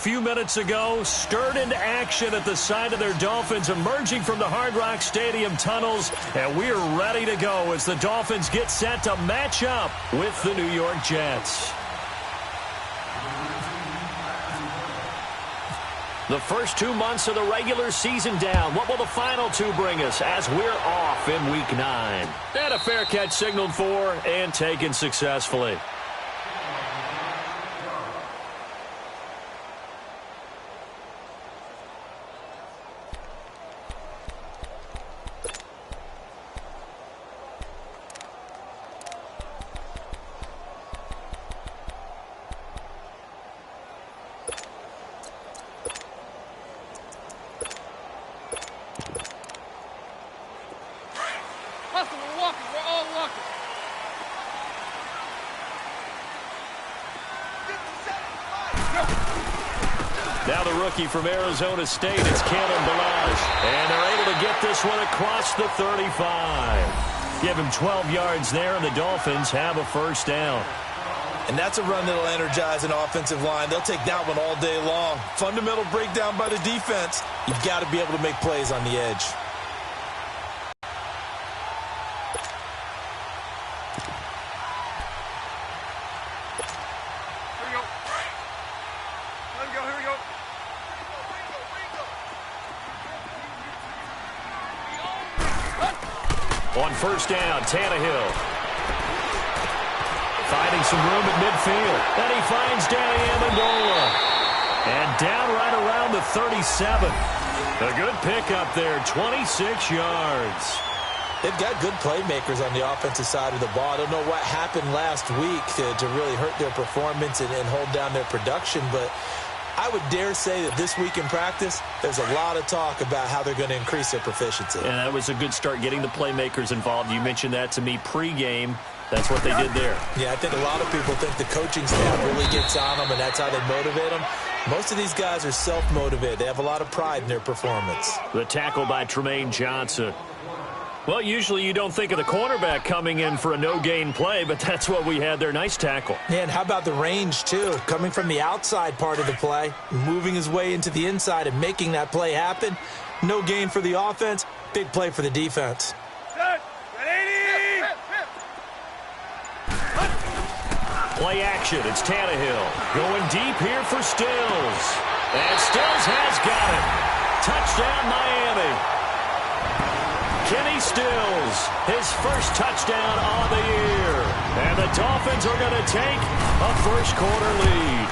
few minutes ago, stirred into action at the side of their Dolphins emerging from the Hard Rock Stadium tunnels, and we're ready to go as the Dolphins get set to match up with the New York Jets. The first 2 months of the regular season down. What will the final two bring us as we're off in Week 9? And a fair catch signaled for and taken successfully. Now the rookie from Arizona State, it's Kalen Balazs. And they're able to get this one across the 35. Give him 12 yards there, and the Dolphins have a first down. And that's a run that'll energize an offensive line. They'll take that one all day long. Fundamental breakdown by the defense. You've got to be able to make plays on the edge. On first down, Tannehill. Finding some room at midfield. And he finds Danny Amendola. And down right around the 37. A good pickup there, 26 yards. They've got good playmakers on the offensive side of the ball. I don't know what happened last week to really hurt their performance and hold down their production, but I would dare say that this week in practice, there's a lot of talk about how they're going to increase their proficiency. And that was a good start, getting the playmakers involved. You mentioned that to me pregame. That's what they did there. Yeah, I think a lot of people think the coaching staff really gets on them, and that's how they motivate them. Most of these guys are self-motivated. They have a lot of pride in their performance. The tackle by Tremaine Johnson. Well, usually you don't think of the cornerback coming in for a no-gain play, but that's what we had there. Nice tackle. Yeah, and how about the range, too? Coming from the outside part of the play, moving his way into the inside and making that play happen. No gain for the offense, big play for the defense. Play action, it's Tannehill. Going deep here for Stills. And Stills has got it. Touchdown, Miami. Kenny Stills, his first touchdown on the year. And the Dolphins are going to take a first quarter lead.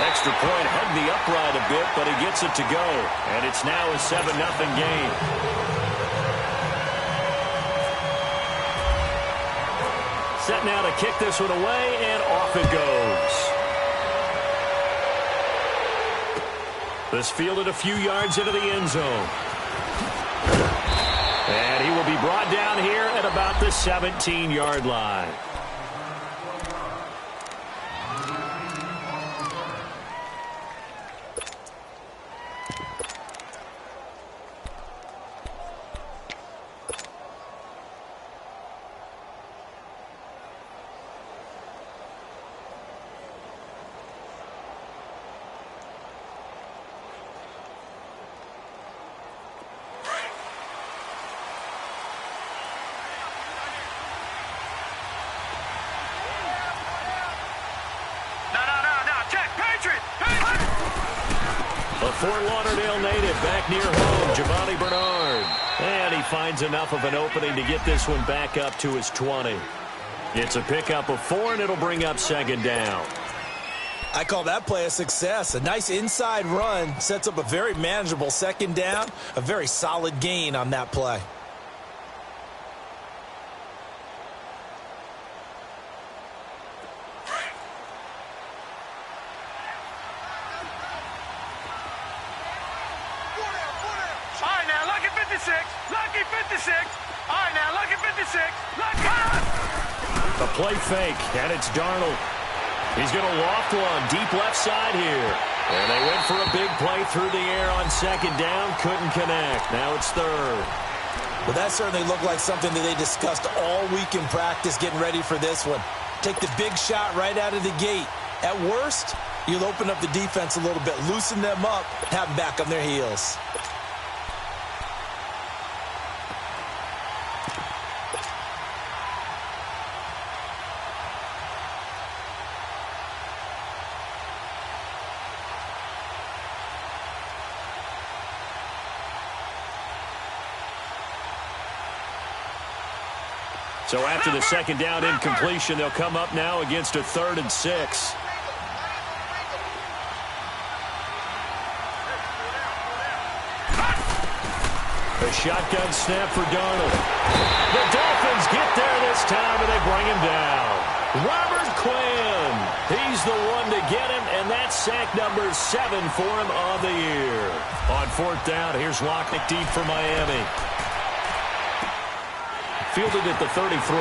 Extra point hugged the upright a bit, but he gets it to go. And it's now a 7-0 game. Set now to kick this one away, and off it goes. This fielded a few yards into the end zone. And he will be brought down here at about the 17-yard line. A Fort Lauderdale native back near home, Giovanni Bernard. And he finds enough of an opening to get this one back up to his 20. It's a pickup of 4, and it'll bring up second down. I call that play a success. A nice inside run sets up a very manageable second down. A very solid gain on that play. Lucky 56. All right, now, lucky 56. Lucky. A play fake, and it's Darnold. He's going to loft one deep left side here. And they went for a big play through the air on second down. Couldn't connect. Now it's third. Well, that certainly looked like something that they discussed all week in practice getting ready for this one. Take the big shot right out of the gate. At worst, You'll open up the defense a little bit, loosen them up, have them back on their heels. So after the second down incompletion, they'll come up now against a 3rd and 6. A shotgun snap for Darnold. The Dolphins get there this time, and they bring him down. Robert Quinn, he's the one to get him, and that's sack number 7 for him on the year. On 4th down, here's Lockett deep for Miami. Fielded at the 33.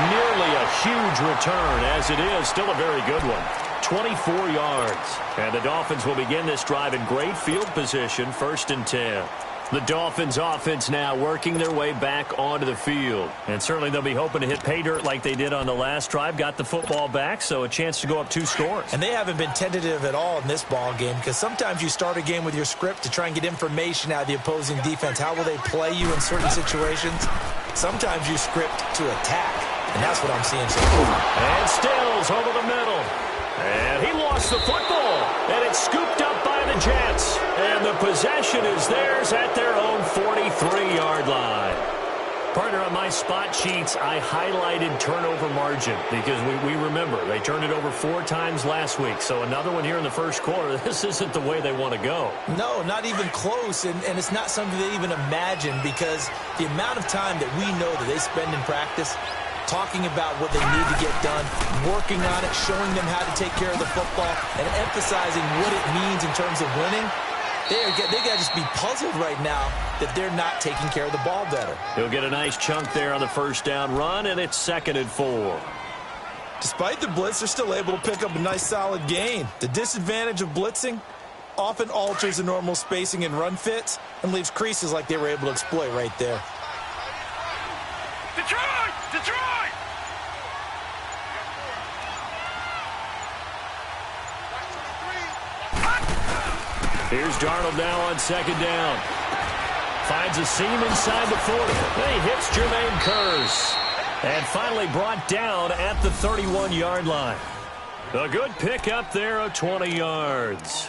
Nearly a huge return, as it is still a very good one. 24 yards. And the Dolphins will begin this drive in great field position, 1st and 10. The Dolphins offense now working their way back onto the field. And certainly they'll be hoping to hit pay dirt like they did on the last drive. Got the football back, so a chance to go up 2 scores. And they haven't been tentative at all in this ball game, because sometimes you start a game with your script to try and get information out of the opposing defense. How will they play you in certain situations? Sometimes you script to attack, and that's what I'm seeing so far. And Stills over the middle. And he lost the football. And it's scooped up by the Jets. And the possession is theirs at their own 43-yard line. Partner, on my spot sheets, I highlighted turnover margin because we remember they turned it over 4 times last week. So another one here in the first quarter. This isn't the way they want to go. No, not even close. And it's not something they even imagine, because the amount of time that we know that they spend in practice talking about what they need to get done, working on it, showing them how to take care of the football, and emphasizing what it means in terms of winning. They got to just be puzzled right now that they're not taking care of the ball better. He'll get a nice chunk there on the 1st down run, and it's 2nd and 4. Despite the blitz, they're still able to pick up a nice solid gain. The disadvantage of blitzing often alters the normal spacing and run fits and leaves creases like they were able to exploit right there. Detroit! Detroit! Here's Darnold now on 2nd down. Finds a seam inside the 40. Then he hits Jermaine Kearse. And finally brought down at the 31-yard line. A good pickup there of 20 yards.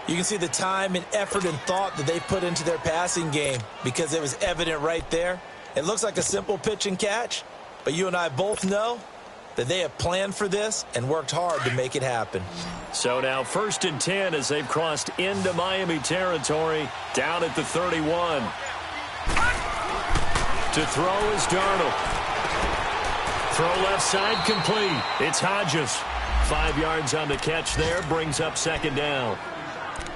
You can see the time and effort and thought that they put into their passing game, because it was evident right there. It looks like a simple pitch and catch, but you and I both know that they have planned for this and worked hard to make it happen. So now 1st and 10 as they've crossed into Miami territory, down at the 31. To throw is Darnold. Throw left side complete. It's Hodges. 5 yards on the catch there, brings up 2nd down.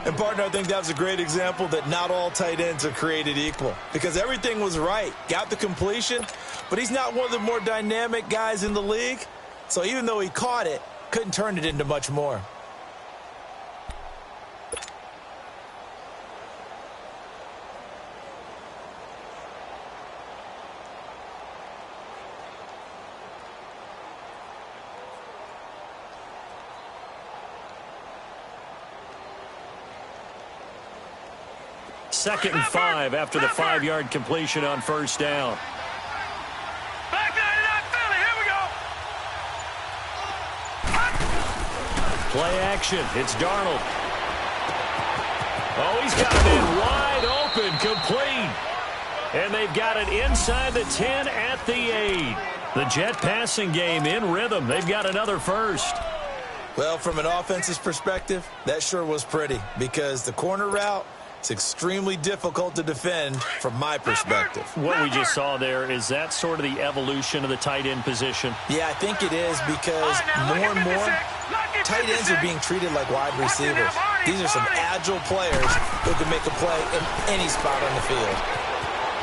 And, partner, I think that was a great example that not all tight ends are created equal, because everything was right. Got the completion, but he's not one of the more dynamic guys in the league. So even though he caught it, couldn't turn it into much more. Second and 5 after the 5-yard completion on 1st down. Back 99 Philly, here we go. Play action. It's Darnold. Oh, he's got it in wide open, complete. And they've got it inside the 10 at the 8. The Jet passing game in rhythm. They've got another first. Well, from an offense's perspective, that sure was pretty, because the corner route, it's extremely difficult to defend from my perspective. What we just saw there, is that sort of the evolution of the tight end position? Yeah, I think it is, because more and more tight ends are being treated like wide receivers. These are some agile players who can make a play in any spot on the field.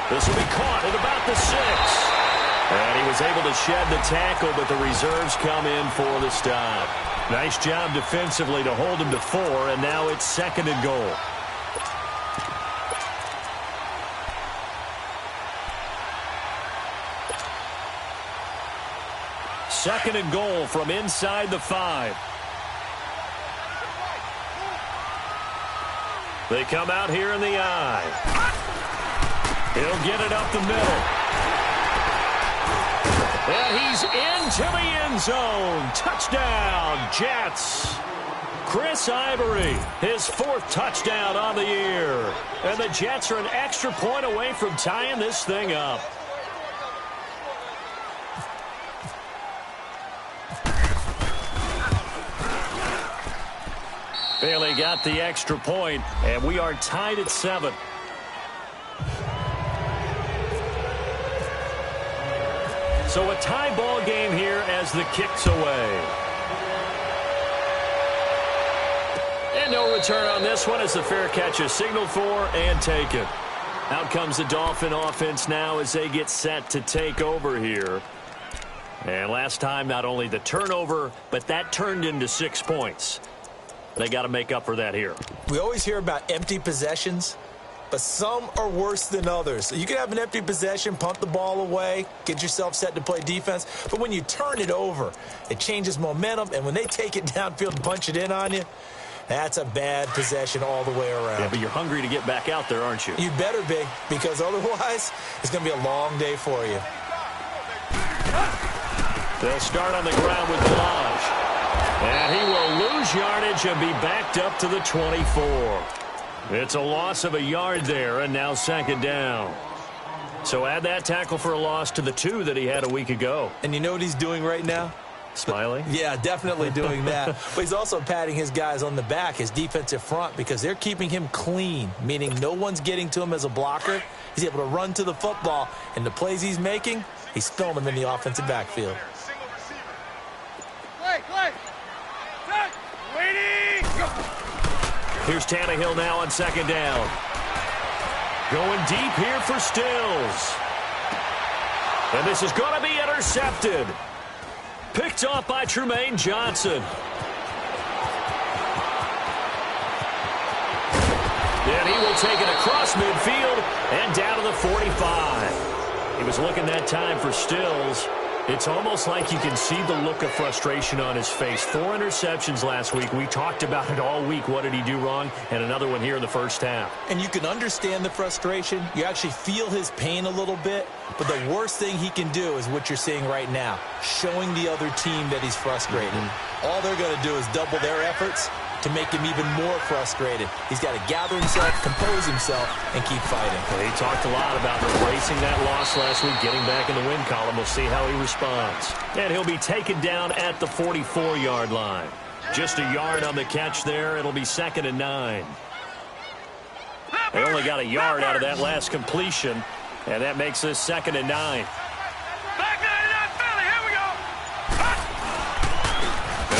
This will be caught at about the 6. And he was able to shed the tackle, but the reserves come in for the stop. Nice job defensively to hold him to 4, and now it's 2nd and goal. 2nd and goal from inside the 5. They come out here in the I. He'll get it up the middle. And he's into the end zone. Touchdown, Jets. Chris Ivory, his 4th touchdown on the year. And the Jets are an extra point away from tying this thing up. Bailey got the extra point, and we are tied at 7. So a tie ball game here as the kick's away. And no return on this one as the fair catch is signaled for and taken. Out comes the Dolphin offense now as they get set to take over here. And last time, not only the turnover, but that turned into 6 points. They got to make up for that here. We always hear about empty possessions, but some are worse than others. You can have an empty possession, punt the ball away, get yourself set to play defense, but when you turn it over, it changes momentum, and when they take it downfield and punch it in on you, that's a bad possession all the way around. Yeah, but you're hungry to get back out there, aren't you? You better be, because otherwise it's going to be a long day for you. They'll start on the ground with Delage. And he will lose yardage and be backed up to the 24. It's a loss of a yard there, and now 2nd down. So add that tackle for a loss to the 2 that he had a week ago. And you know what he's doing right now? Smiling? Yeah, definitely doing that. But he's also patting his guys on the back, his defensive front, because they're keeping him clean, meaning no one's getting to him as a blocker. He's able to run to the football, and the plays he's making, he's throwing them in the offensive backfield. Here's Tannehill now on 2nd down. Going deep here for Stills. And this is going to be intercepted. Picked off by Trumaine Johnson. And he will take it across midfield and down to the 45. He was looking that time for Stills. It's almost like you can see the look of frustration on his face. 4 interceptions last week. We talked about it all week. What did he do wrong? And another one here in the first half. And you can understand the frustration. You actually feel his pain a little bit. But the worst thing he can do is what you're seeing right now, showing the other team that he's frustrated. All they're going to do is double their efforts to make him even more frustrated. He's got to gather himself, compose himself, and keep fighting. Well, he talked a lot about embracing that loss last week, getting back in the win column. We'll see how he responds. And he'll be taken down at the 44-yard line. Just a yard on the catch there. It'll be 2nd and 9. They only got a yard out of that last completion, and that makes this 2nd and 9. Back 99 Philly, here we go.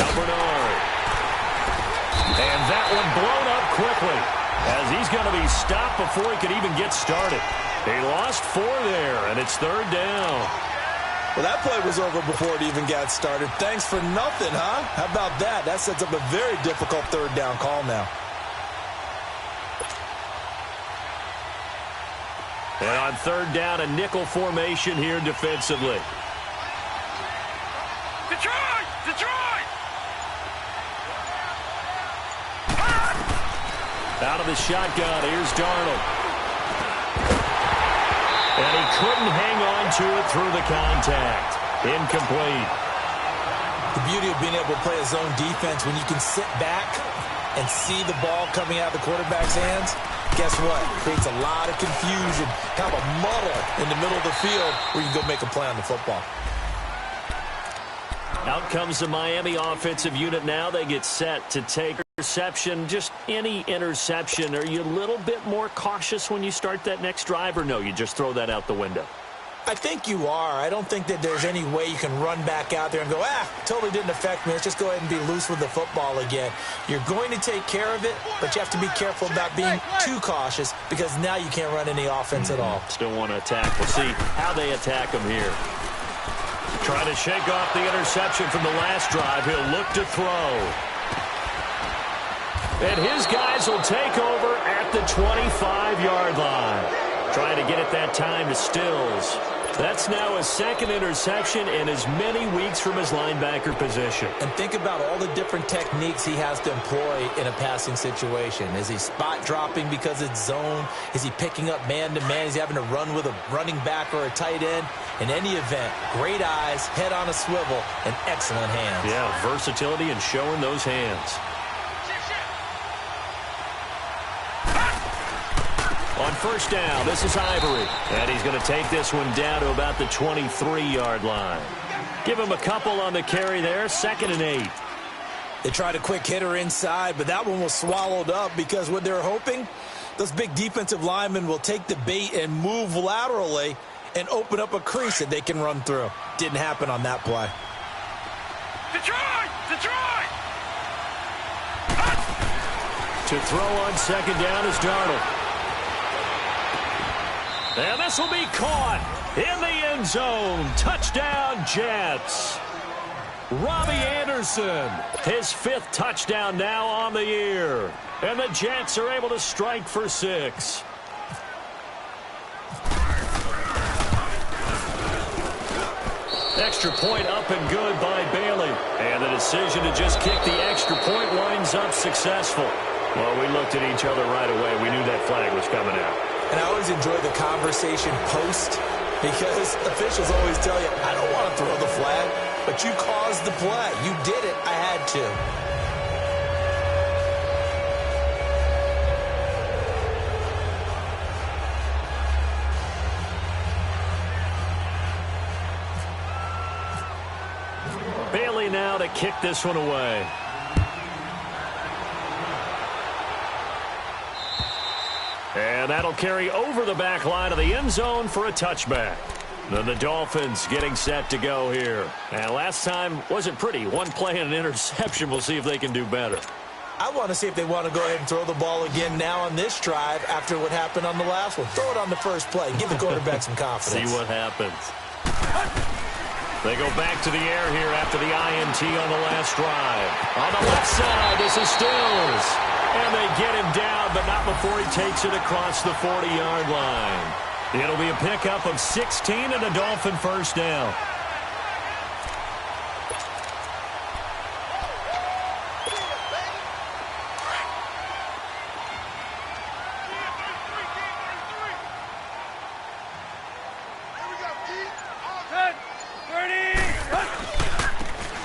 Now Bernard. And that one blown up quickly as he's going to be stopped before he could even get started. He lost 4 there, and it's 3rd down. Well, that play was over before it even got started. Thanks for nothing, huh? How about that? That sets up a very difficult 3rd down call now. And on 3rd down, a nickel formation here defensively. Detroit! Detroit! Out of the shotgun, here's Darnold. And he couldn't hang on to it through the contact. Incomplete. The beauty of being able to play a zone defense when you can sit back and see the ball coming out of the quarterback's hands, guess what? It creates a lot of confusion, kind of a muddle in the middle of the field where you can go make a play on the football. Out comes the Miami offensive unit now. They get set to take interception, just any interception. Are you a little bit more cautious when you start that next drive, or no, you just throw that out the window? I think you are. I don't think that there's any way you can run back out there and go, totally didn't affect me. Let's just go ahead and be loose with the football again. You're going to take care of it, but you have to be careful about being too cautious because now you can't run any offense at all. Still want to attack. We'll see how they attack them here. Trying to shake off the interception from the last drive. He'll look to throw. And his guys will take over at the 25-yard line. Trying to get it that time to Stills. That's now his second interception in as many weeks from his linebacker position. And think about all the different techniques he has to employ in a passing situation. Is he spot dropping because it's zone? Is he picking up man-to-man? Is he having to run with a running back or a tight end? In any event, great eyes, head on a swivel, and excellent hands. Yeah, versatility and showing those hands. On first down, this is Ivory. And he's going to take this one down to about the 23-yard line. Give him a couple on the carry there, 2nd and 8. They tried a quick hitter inside, but that one was swallowed up because what they're hoping, those big defensive linemen will take the bait and move laterally and open up a crease that they can run through. Didn't happen on that play. Detroit! Detroit! To throw on 2nd down is Darnold. And this will be caught in the end zone. Touchdown, Jets. Robbie Anderson, his 5th touchdown now on the year. And the Jets are able to strike for 6. Extra point up and good by Bailey. And the decision to just kick the extra point winds up successful. Well, we looked at each other right away. We knew that flag was coming out. And I always enjoy the conversation post because officials always tell you, I don't want to throw the flag, but you caused the play. You did it. I had to. Bailey now to kick this one away. And that'll carry over the back line of the end zone for a touchback. Then the Dolphins getting set to go here. And last time wasn't pretty. One play and an interception. We'll see if they can do better. I want to see if they want to go ahead and throw the ball again now on this drive after what happened on the last one. Throw it on the first play. Give the quarterback some confidence. See what happens. They go back to the air here after the INT on the last drive. On the left side, this is Stills. And they get him down, but not before he takes it across the 40-yard line. It'll be a pickup of 16 and a Dolphin first down.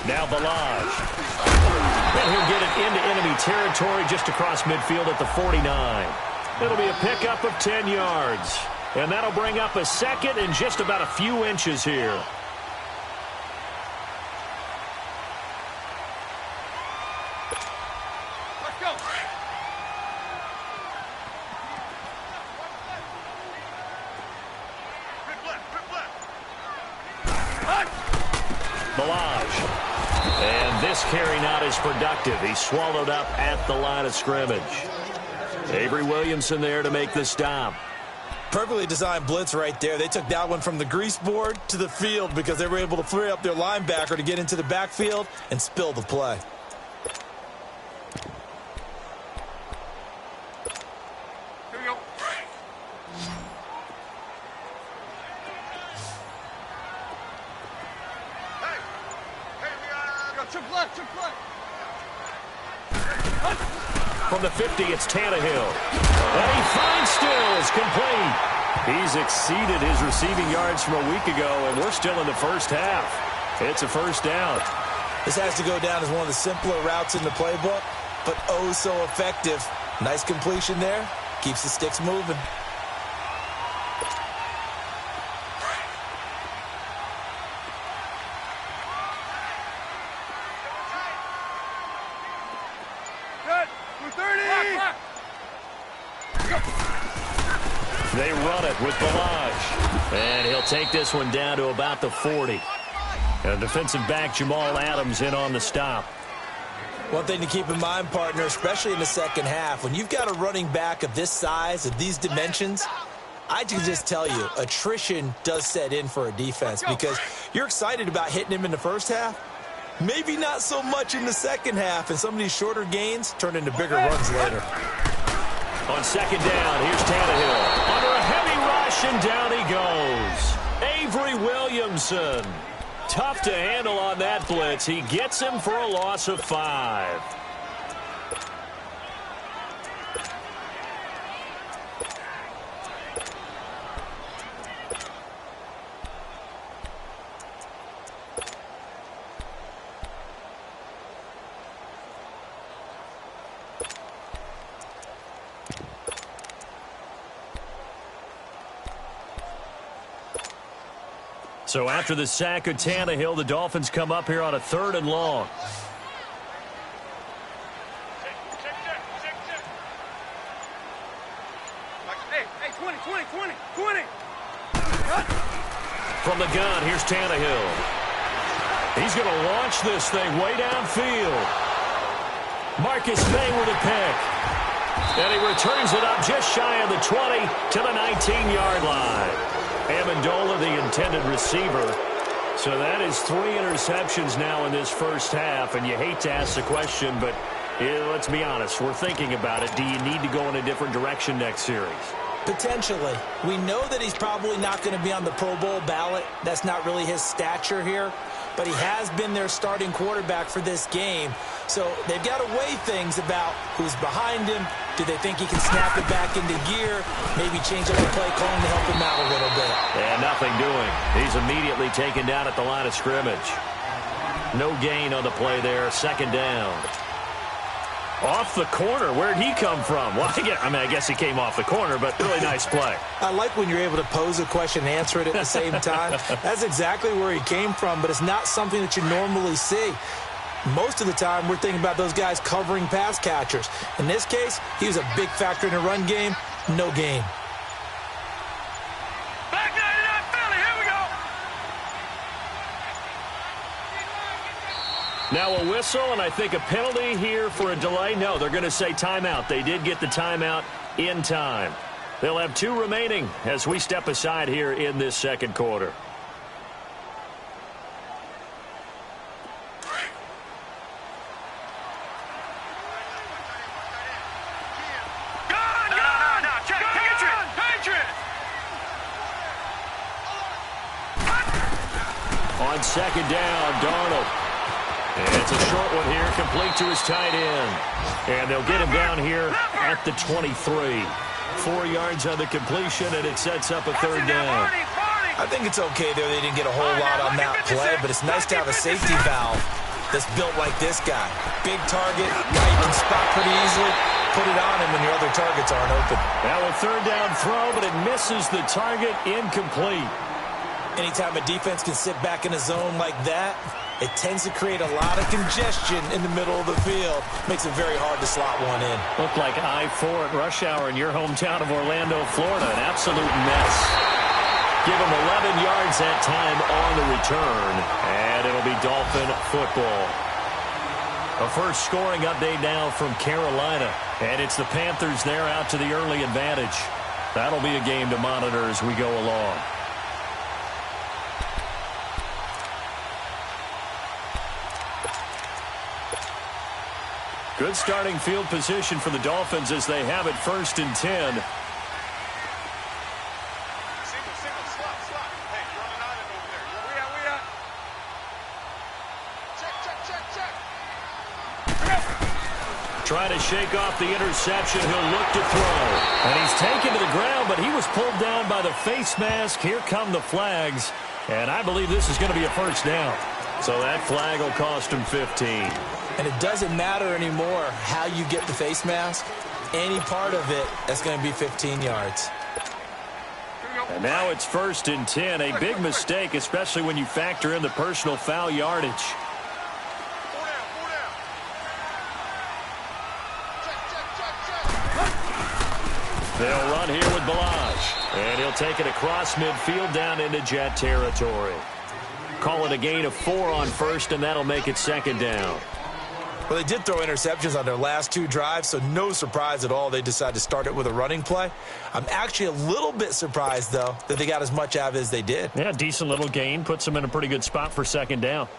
Now Balaj. And he'll get it into enemy territory just across midfield at the 49. It'll be a pickup of 10 yards. And that'll bring up a second and just about a few inches here. Let's go. Balaj. And this carry not as productive. He's swallowed up at the line of scrimmage. Avery Williamson there to make the stop. Perfectly designed blitz right there. They took that one from the grease board to the field because they were able to free up their linebacker to get into the backfield and spill the play. Here we go. Hey, we got triple left, triple left. From the 50, it's Tannehill. And he finds Stills complete. He's exceeded his receiving yards from a week ago, and we're still in the first half. It's a first down. This has to go down as one of the simpler routes in the playbook, but oh so effective. Nice completion there. Keeps the sticks moving. They run it with Balaj. And he'll take this one down to about the 40. And defensive back Jamal Adams in on the stop. One thing to keep in mind, partner, especially in the second half, when you've got a running back of this size, of these dimensions, I can just tell you, attrition does set in for a defense because you're excited about hitting him in the first half. Maybe not so much in the second half, and some of these shorter gains turn into bigger runs later. On second down, here's Tannehill. Under a heavy rush, and down he goes. Avery Williamson. Tough to handle on that blitz. He gets him for a loss of 5. So after the sack of Tannehill, the Dolphins come up here on a 3rd and long. Hey, 20. From the gun, here's Tannehill. He's going to launch this thing way downfield. Marcus May with a pick. And he returns it up just shy of the 20 to the 19-yard line. Amendola, the intended receiver. So that is 3 interceptions now in this first half. And you hate to ask the question, but let's be honest. We're thinking about it. Do you need to go in a different direction next series? Potentially. We know that he's probably not going to be on the Pro Bowl ballot. That's not really his stature here. But he has been their starting quarterback for this game. So they've got to weigh things about who's behind him. Do they think he can snap it back into gear? Maybe change up the play calling to help him out a little bit. And nothing doing. He's immediately taken down at the line of scrimmage. No gain on the play there. 2nd down. Off the corner. Where'd he come from? Well, I guess he came off the corner, but really nice play. I like when you're able to pose a question and answer it at the same time. That's exactly where he came from, but it's not something that you normally see. Most of the time, we're thinking about those guys covering pass catchers. In this case, he was a big factor in the run game. No gain. Back 99 Philly, here we go. Now a whistle, and I think a penalty here for a delay. No, they're going to say timeout. They did get the timeout in time. They'll have 2 remaining as we step aside here in this 2nd quarter. On 2nd down, Darnold. And it's a short one here, complete to his tight end. And they'll get him down here at the 23. 4 yards on the completion, and it sets up a 3rd down. I think it's okay there. They didn't get a whole lot on that play, but it's nice to have a safety valve that's built like this guy. Big target, guy you can spot pretty easily. Put it on him when your other targets aren't open. Now a 3rd down throw, but it misses the target, incomplete. Anytime a defense can sit back in a zone like that, it tends to create a lot of congestion in the middle of the field. Makes it very hard to slot one in. Looked like I-4 at rush hour in your hometown of Orlando, Florida. An absolute mess. Give him 11 yards that time on the return, and it'll be Dolphin football. A first scoring update now from Carolina, and it's the Panthers there out to the early advantage. That'll be a game to monitor as we go along. Good starting field position for the Dolphins as they have it 1st and 10. Trying to shake off the interception. He'll look to throw. And he's taken to the ground, but he was pulled down by the face mask. Here come the flags. And I believe this is going to be a 1st down. So that flag will cost him 15. And it doesn't matter anymore how you get the face mask. Any part of it, that's going to be 15 yards. And now it's 1st and 10. A big mistake, especially when you factor in the personal foul yardage. They'll run here with Balaj. And he'll take it across midfield down into Jet territory. Call it a gain of 4 on 1st, and that'll make it 2nd down. Well, they did throw interceptions on their last 2 drives, so no surprise at all they decided to start it with a running play. I'm actually a little bit surprised, though, that they got as much out of it as they did. Yeah, decent little gain. Puts them in a pretty good spot for 2nd down.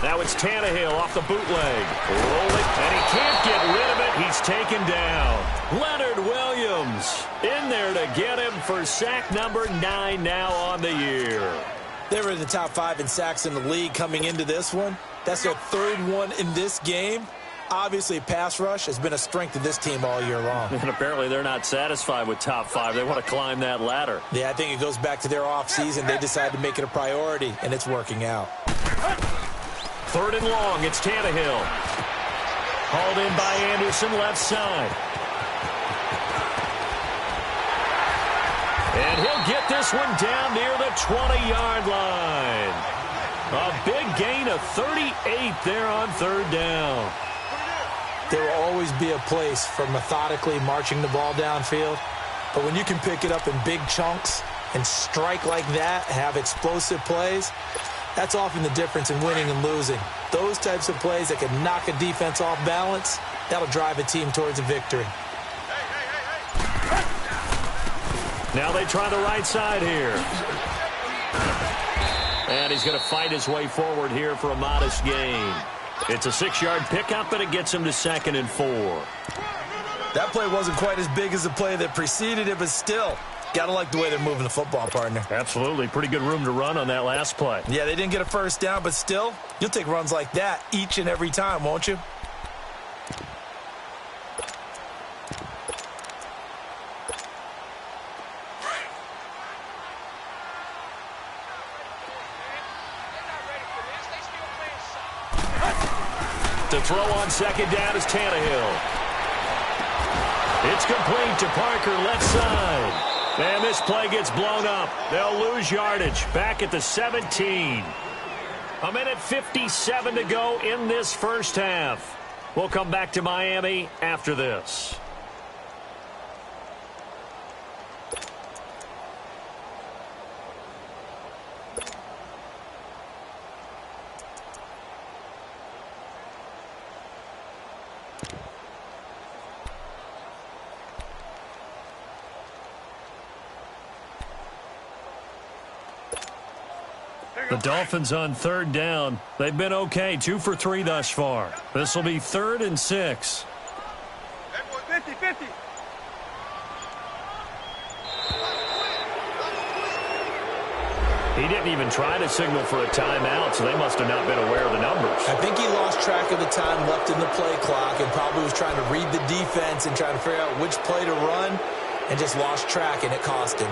Now it's Tannehill off the bootleg. Rolling, and he can't get rid of it. He's taken down. Leonard Williams in there to get him for sack number 9 now on the year. They were in the top 5 in sacks in the league coming into this one. That's their 3rd one in this game. Obviously, pass rush has been a strength of this team all year long. And apparently they're not satisfied with top 5. They want to climb that ladder. Yeah, I think it goes back to their offseason. They decided to make it a priority, and it's working out. 3rd and long, it's Tannehill. Hauled in by Anderson, left side. And he'll get this one down near the 20-yard line. A big gain of 38 there on 3rd down. There will always be a place for methodically marching the ball downfield. But when you can pick it up in big chunks and strike like that, have explosive plays, that's often the difference in winning and losing. Those types of plays that can knock a defense off balance, that'll drive a team towards a victory. Now they try the right side here. And he's going to fight his way forward here for a modest gain. It's a 6-yard pickup, and it gets him to 2nd and 4. That play wasn't quite as big as the play that preceded it, but still, got to like the way they're moving the football, partner. Absolutely. Pretty good room to run on that last play. Yeah, they didn't get a first down, but still, you'll take runs like that each and every time, won't you? To throw on 2nd down is Tannehill. It's complete to Parker, left side. And this play gets blown up. They'll lose yardage back at the 17. 1:57 to go in this first half. We'll come back to Miami after this. The Dolphins on 3rd down. They've been okay, 2 for 3 thus far. This will be 3rd and 6. 50-50. He didn't even try to signal for a timeout, so they must have not been aware of the numbers. I think he lost track of the time left in the play clock and probably was trying to read the defense and trying to figure out which play to run and just lost track, and it cost him.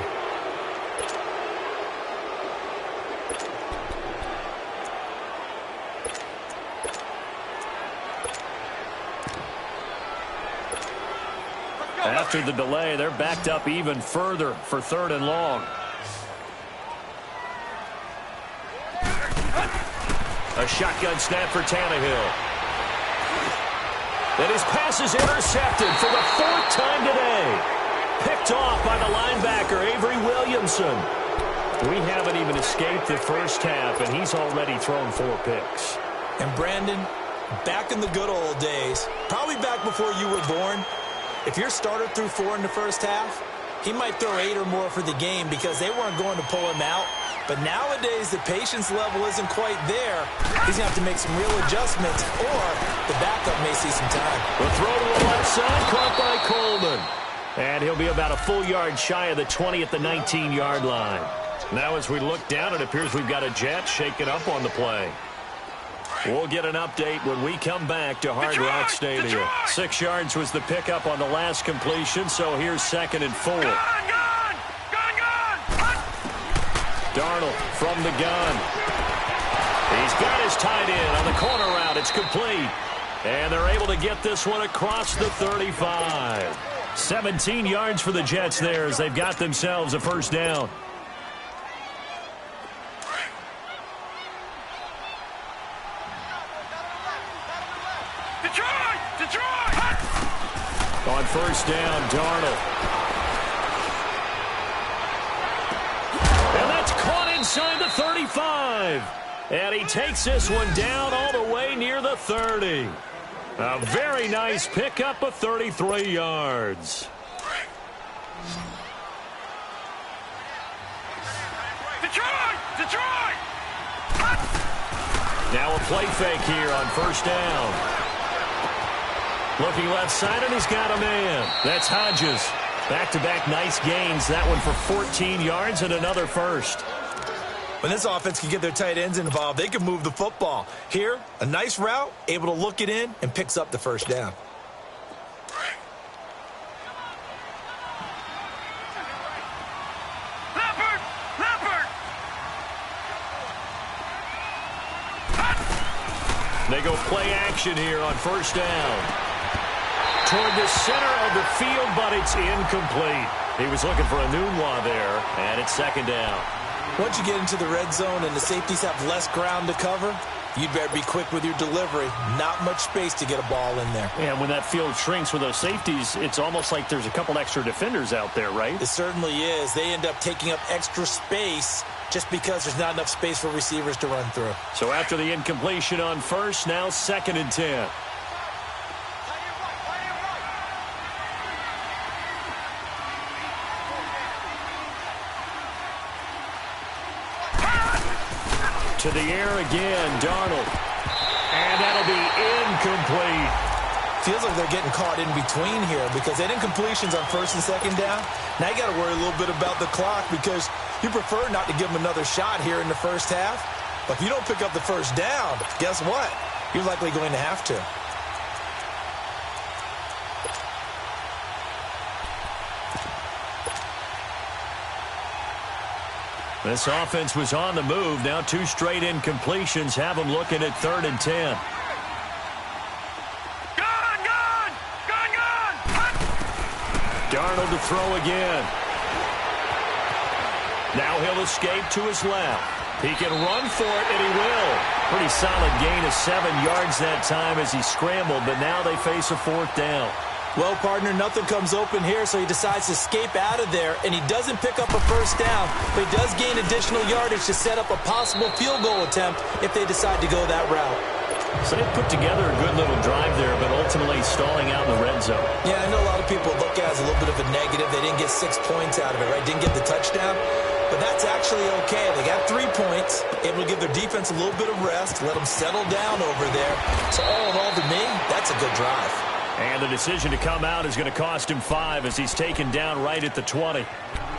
After the delay, they're backed up even further for 3rd and long. A shotgun snap for Tannehill. And his pass is intercepted for the 4th time today. Picked off by the linebacker, Avery Williamson. We haven't even escaped the first half, and he's already thrown 4 picks. And Brandon, back in the good old days, probably back before you were born, if your starter threw 4 in the first half, he might throw 8 or more for the game because they weren't going to pull him out. But nowadays, the patience level isn't quite there. He's going to have to make some real adjustments, or the backup may see some time. The throw to the left side, caught by Coleman. And he'll be about a full yard shy of the 20 at the 19-yard line. Now as we look down, it appears we've got a Jet shaking up on the play. We'll get an update when we come back to Hard Rock Stadium. 6 yards was the pickup on the last completion, so here's 2nd and 4. Darnold from the gun. He's got his tight end on the corner route. It's complete. And they're able to get this one across the 35. 17 yards for the Jets there as they've got themselves a first down. On first down, Darnold. And that's caught inside the 35. And he takes this one down all the way near the 30. A very nice pickup of 33 yards. Now a play fake here on first down. Looking left side, and he's got a man. That's Hodges. Back-to-back nice gains. That one for 14 yards and another first. When this offense can get their tight ends involved, they can move the football. Here, a nice route, able to look it in, and picks up the first down. They go play action here on first down. Toward the center of the field, but it's incomplete. He was looking for a Nunwa there, and it's second down. Once you get into the red zone and the safeties have less ground to cover, you'd better be quick with your delivery. Not much space to get a ball in there. And when that field shrinks with those safeties, it's almost like there's a couple extra defenders out there, right? It certainly is. They end up taking up extra space just because there's not enough space for receivers to run through. So after the incompletion on first, now 2nd and 10. To the air again, Darnold. And that'll be incomplete. Feels like they're getting caught in between here because they didn't completions on first and second down. Now you got to worry a little bit about the clock because you prefer not to give them another shot here in the first half. But if you don't pick up the first down, guess what? You're likely going to have to. This offense was on the move. Now 2 straight incompletions have them looking at 3rd and 10. Darnold to throw again. Now he'll escape to his left. He can run for it, and he will. Pretty solid gain of 7 yards that time as he scrambled, but now they face a 4th down. Well, partner, nothing comes open here, so he decides to escape out of there, and he doesn't pick up a first down, but he does gain additional yardage to set up a possible field goal attempt if they decide to go that route. So they put together a good little drive there, but ultimately stalling out in the red zone. Yeah, I know a lot of people look at it as a little bit of a negative. They didn't get 6 points out of it, right? Didn't get the touchdown. But that's actually okay. They got 3 points, able to give their defense a little bit of rest, let them settle down over there. So all in all, to me, that's a good drive. And the decision to come out is going to cost him 5 as he's taken down right at the 20.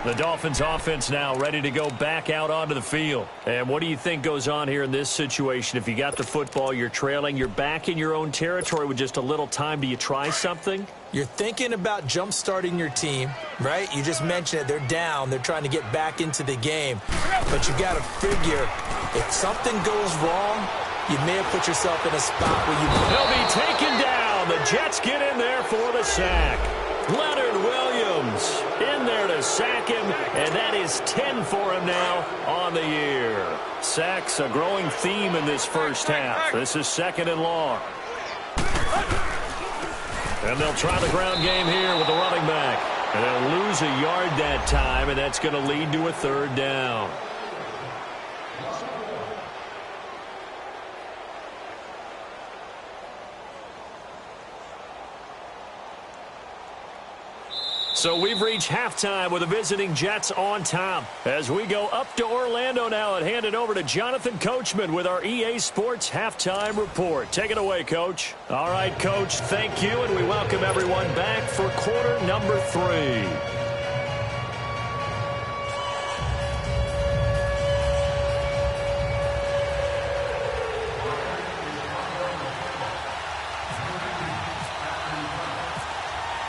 The Dolphins offense now ready to go back out onto the field. And what do you think goes on here in this situation? If you got the football, you're trailing, you're back in your own territory with just a little time. Do you try something? You're thinking about jump-starting your team, right? You just mentioned it. They're down. They're trying to get back into the game. But you got to figure if something goes wrong, you may have put yourself in a spot where you... They'll be taken down. The Jets get in there for the sack. Leonard Williams in there to sack him, and that is 10 for him now on the year. Sacks a growing theme in this first half. This is 2nd and long. And they'll try the ground game here with the running back. And they'll lose a yard that time, and that's going to lead to a 3rd down. So we've reached halftime with the visiting Jets on top. As we go up to Orlando now and hand it over to Jonathan Coachman with our EA Sports Halftime Report. Take it away, Coach. All right, Coach, thank you, and we welcome everyone back for quarter number 3.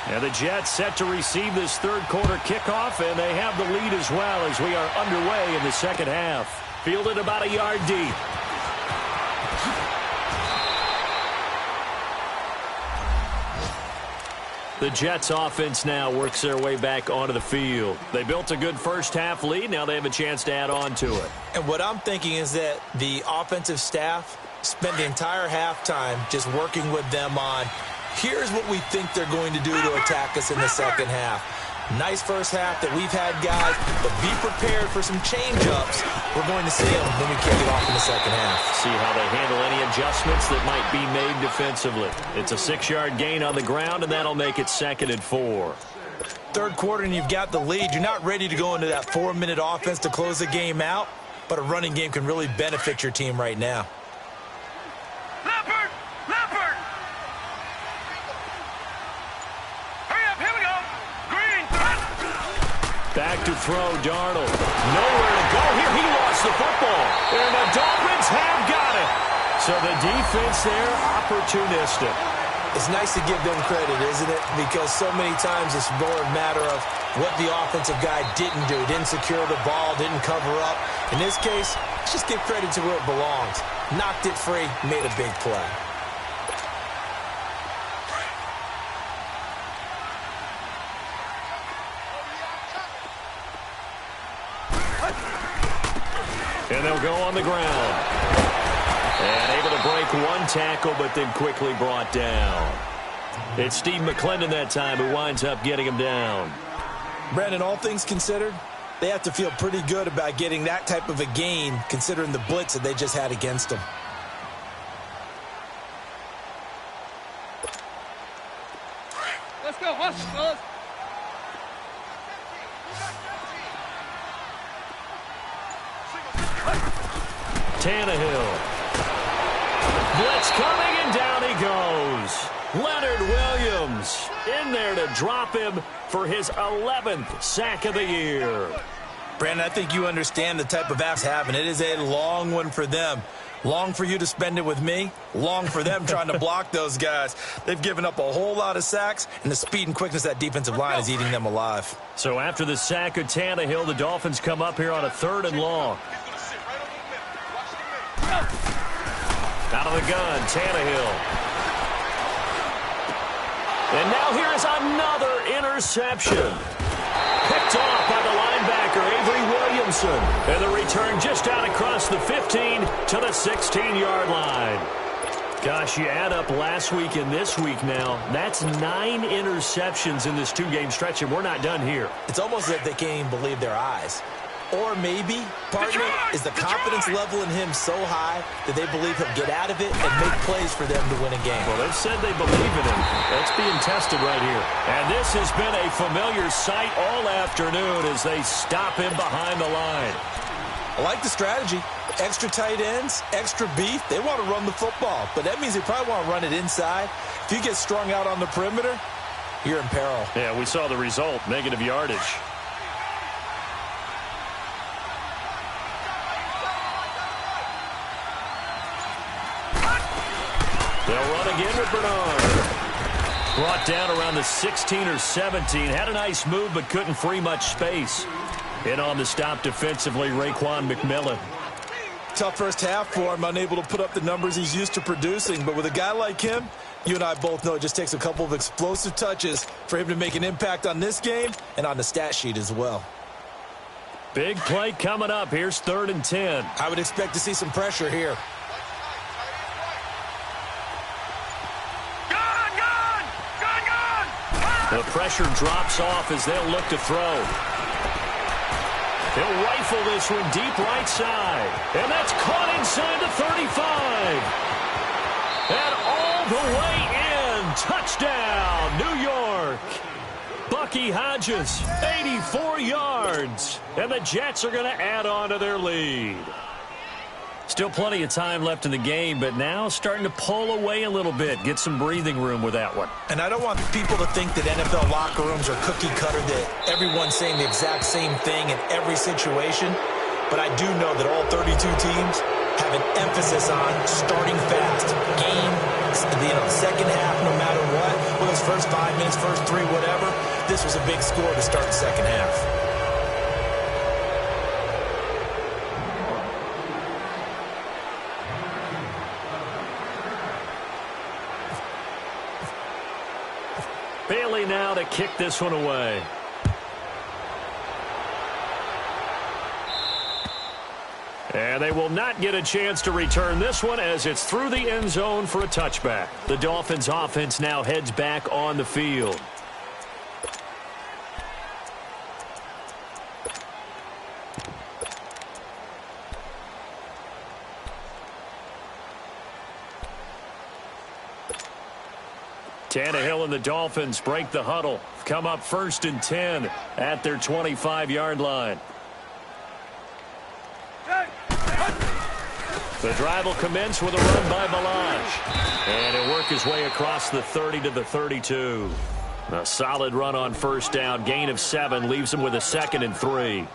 And the Jets set to receive this 3rd quarter kickoff, and they have the lead as well as we are underway in the 2nd half. Fielded about a yard deep. The Jets offense now works their way back onto the field. They built a good first half lead. Now they have a chance to add on to it. And what I'm thinking is that the offensive staff spent the entire halftime just working with them on here's what we think they're going to do to attack us in the 2nd half. Nice first half that we've had, guys, but be prepared for some change-ups. We're going to see them when we kick it off in the 2nd half. See how they handle any adjustments that might be made defensively. It's a 6-yard gain on the ground, and that'll make it 2nd and 4. 3rd quarter, and you've got the lead. You're not ready to go into that 4-minute offense to close the game out, but a running game can really benefit your team right now. Back to throw, Darnold. Nowhere to go here. He lost the football. And the Dolphins have got it. So the defense there, opportunistic. It's nice to give them credit, isn't it? Because so many times it's more a matter of what the offensive guy didn't do. Didn't secure the ball, didn't cover up. In this case, let's just give credit to where it belongs. Knocked it free, made a big play. And they'll go on the ground. And able to break one tackle, but then quickly brought down. It's Steve McClendon that time who winds up getting him down. Brandon, all things considered, they have to feel pretty good about getting that type of a gain, considering the blitz that they just had against them. Let's go, watch, fellas. Tannehill. Blitz coming, and down he goes. Leonard Williams in there to drop him for his 11th sack of the year. Brandon, I think you understand the type of ass having. It is a long one for them. Long for you to spend it with me. Long for them trying to block those guys. They've given up a whole lot of sacks, and the speed and quickness of that defensive line is eating them alive. So after the sack of Tannehill, the Dolphins come up here on a 3rd and long. Out of the gun, Tannehill. And now here is another interception. Picked off by the linebacker, Avery Williamson. And the return just out across the 15 to the 16-yard line. Gosh, you add up last week and this week now. That's 9 interceptions in this 2-game stretch, and we're not done here. It's almost as if they can't even believe their eyes. Or maybe, partner, is the confidence level in him so high that they believe he'll get out of it and make plays for them to win a game. Well, they've said they believe in him. That's being tested right here. And this has been a familiar sight all afternoon as they stop him behind the line. I like the strategy. Extra tight ends, extra beef. They want to run the football, but that means they probably want to run it inside. If you get strung out on the perimeter, you're in peril. Yeah, we saw the result, negative yardage. They'll run again with Bernard. Brought down around the 16 or 17. Had a nice move, but couldn't free much space. In on the stop defensively, Raekwon McMillan. Tough first half for him, unable to put up the numbers he's used to producing. But with a guy like him, you and I both know it just takes a couple of explosive touches for him to make an impact on this game and on the stat sheet as well. Big play coming up. Here's 3rd and 10. I would expect to see some pressure here. The pressure drops off as they'll look to throw. He'll rifle this one deep right side. And that's caught inside the 35. And all the way in. Touchdown, New York. Bucky Hodges, 84 yards. And the Jets are going to add on to their lead. Still plenty of time left in the game, but now starting to pull away a little bit. Get some breathing room with that one. And I don't want people to think that NFL locker rooms are cookie cutter, that everyone's saying the exact same thing in every situation. But I do know that all 32 teams have an emphasis on starting fast. Game, second half, no matter what. Whether it's first 5 minutes, first 3, whatever. This was a big score to start the second half. Bailey now to kick this one away. And they will not get a chance to return this one as it's through the end zone for a touchback. The Dolphins offense now heads back on the field. Tannehill and the Dolphins break the huddle. Come up 1st and 10 at their 25-yard line. The drive will commence with a run by Balaj. And he'll work his way across the 30 to the 32. A solid run on first down. Gain of 7 leaves him with a 2nd and 3.